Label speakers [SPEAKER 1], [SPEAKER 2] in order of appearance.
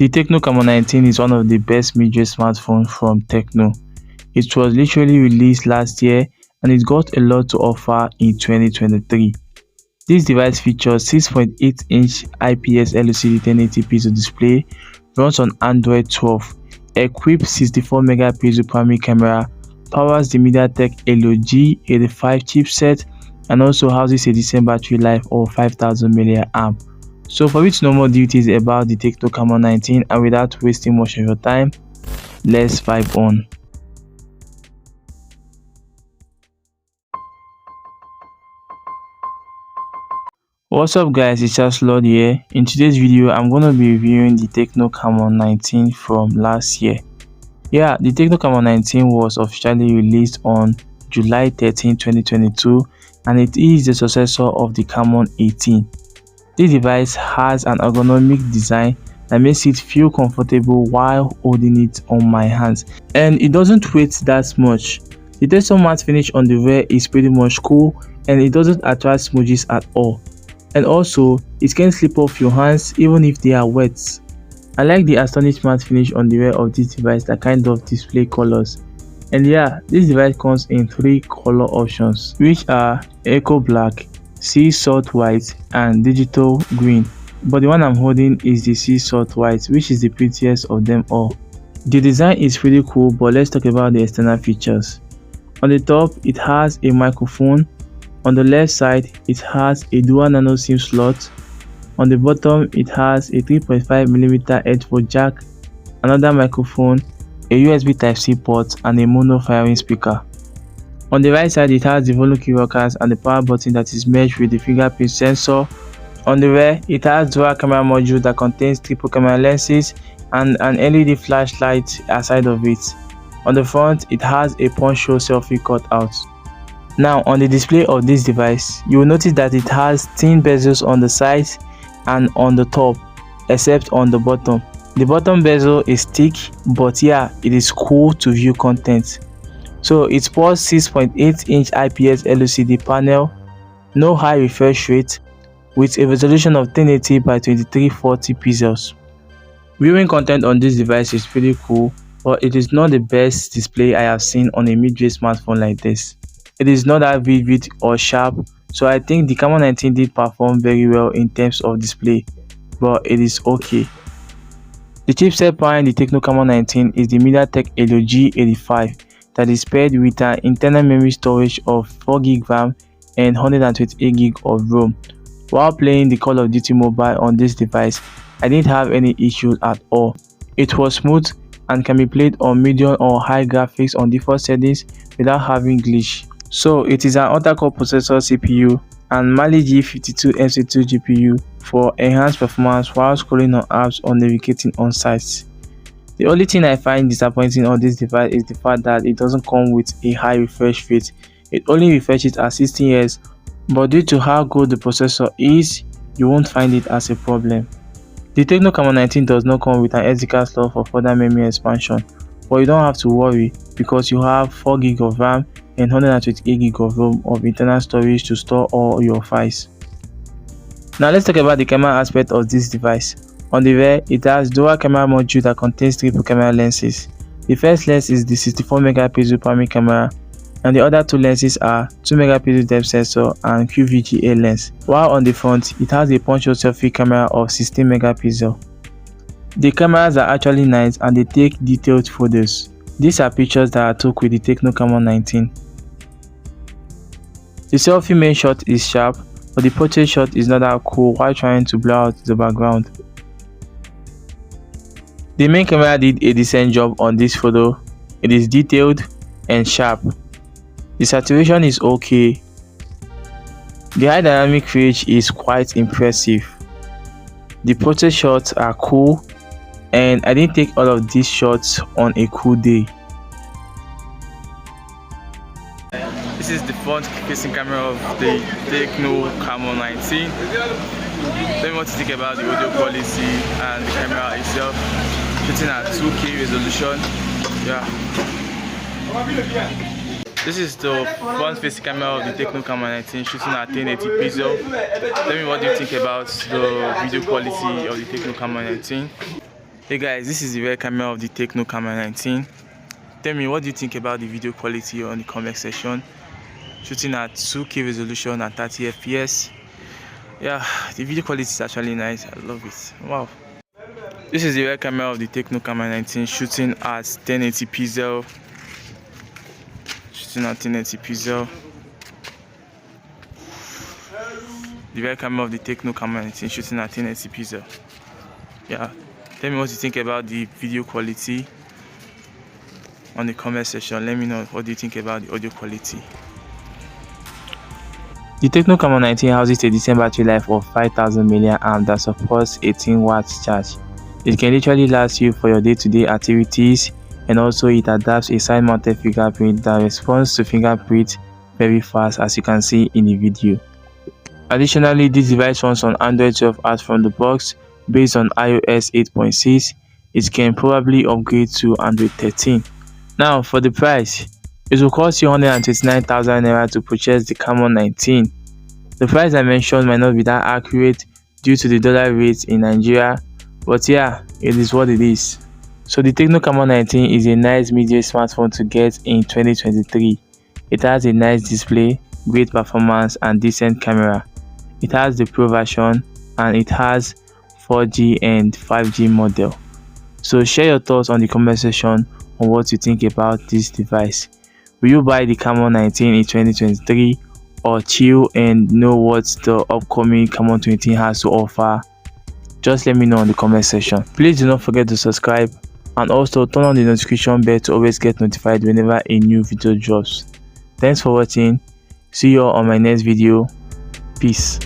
[SPEAKER 1] The Tecno Camon 19 is one of the best mid-range smartphones from Tecno. It was literally released last year and it got a lot to offer in 2023. This device features 6.8-inch IPS LCD 1080p pixel display, runs on Android 12, equipped 64-megapixel primary camera, powers the MediaTek Helio G85 chipset, and also houses a decent battery life of 5000 mAh. So for you to know more details about the Tecno Camon 19 and without wasting much of your time, let's vibe on. What's up guys, it's just Lord here. In today's video, I'm going to be reviewing the Tecno Camon 19 from last year. Yeah, the Tecno Camon 19 was officially released on July 13, 2022 and it is the successor of the Camon 18. This device has an ergonomic design that makes it feel comfortable while holding it on my hands, and it doesn't weigh that much. The texture matte finish on the rear is pretty much cool and it doesn't attract smudges at all. And also, it can slip off your hands even if they are wet. I like the astonished matte finish on the rear of this device that kind of display colors. And yeah, this device comes in 3 color options, which are Echo Black, Sea Salt White, and Digital Green. But the one I'm holding is the Sea Salt White, which is the prettiest of them all. The design is pretty cool, but let's talk about the external features. On the top, it has a microphone. On the left side, it has a dual nano SIM slot. On the bottom, it has a 3.5mm headphone jack, another microphone, a USB Type-C port, and a mono firing speaker. On the right side, it has the volume key rockers and the power button that is merged with the fingerprint sensor. On the rear, it has dual camera module that contains triple camera lenses and an LED flashlight aside of it. On the front, it has a punch hole selfie cutout. Now on the display of this device, you will notice that it has thin bezels on the sides and on the top, except on the bottom. The bottom bezel is thick, but yeah, it is cool to view content. So it sports 6.8-inch IPS LCD panel, no high refresh rate, with a resolution of 1080 by 2340 pixels. Viewing content on this device is pretty cool, but it is not the best display I have seen on a mid-range smartphone like this. It is not that vivid or sharp, so I think the Camon 19 did perform very well in terms of display, but it is okay. The chipset behind the Tecno Camon 19 is the MediaTek Helio G85 that is paired with an internal memory storage of 4GB RAM and 128GB of ROM. While playing the Call of Duty Mobile on this device, I didn't have any issues at all. It was smooth and can be played on medium or high graphics on default settings without having glitch. So it is an octa-core processor CPU and Mali G52 MC2 GPU for enhanced performance while scrolling on apps or navigating on sites. The only thing I find disappointing on this device is the fact that it doesn't come with a high refresh rate. It only refreshes at 16 Hz, but due to how good the processor is, you won't find it as a problem. The Tecno Camon 19 does not come with an SD card slot for further memory expansion, but you don't have to worry because you have 4GB of RAM and 128GB of ROM of internal storage to store all your files. Now let's talk about the camera aspect of this device. On the rear, it has dual camera module that contains triple camera lenses. The first lens is the 64-megapixel primary camera, and the other 2 lenses are 2-megapixel depth sensor and QVGA lens, while on the front, it has a punch hole selfie camera of 16-megapixel. The cameras are actually nice and they take detailed photos. These are pictures that I took with the Tecno Camon 19. The selfie main shot is sharp, but the portrait shot is not that cool while trying to blur out the background. The main camera did a decent job on this photo. It is detailed and sharp. The saturation is okay. The high dynamic range is quite impressive. The portrait shots are cool, and I didn't take all of these shots on a cool day. This is the front facing camera of the Tecno Camon 19. Tell me what you think about the audio quality and the camera itself. Shooting at 2K resolution. Yeah. This is the front facing camera of the Tecno Camon 19 shooting at 1080 pixel. Tell me what you think about the video quality of the Tecno Camon 19. Hey guys, this is the rear camera of the Tecno Camon 19. Tell me, what do you think about the video quality on the comment section? Shooting at 2K resolution at 30 FPS. Yeah, the video quality is actually nice. I love it. Wow. This is the rear camera of the Tecno Camon 19 shooting at 1080 pixel. Shooting at 1080 pixel. The rear camera of the Tecno Camon 19 shooting at 1080 pixel. Yeah. Tell me what you think about the video quality on the comment section. Let me know what do you think about the audio quality. The Tecno Camon 19 houses a decent battery life of 5000 mAh that supports 18 watts charge. It can literally last you for your day-to-day activities, and also it adapts a side-mounted fingerprint that responds to fingerprint very fast, as you can see in the video. Additionally, this device runs on Android 12 out from the box. Based on iOS 8.6, it can probably upgrade to Android 13. Now, for the price, it will cost you 129,000 naira to purchase the Camon 19. The price I mentioned might not be that accurate due to the dollar rate in Nigeria, but yeah, it is what it is. So the Tecno Camon 19 is a nice mid-range smartphone to get in 2023. It has a nice display, great performance and decent camera. It has the Pro version and it has 4G and 5G model. So share your thoughts on the comment section on what you think about this device. Will you buy the Camon 19 in 2023 or chill and know what the upcoming Camon 20 has to offer? Just let me know in the comment section. Please do not forget to subscribe and also turn on the notification bell to always get notified whenever a new video drops. Thanks for watching. See you all on my next video. Peace.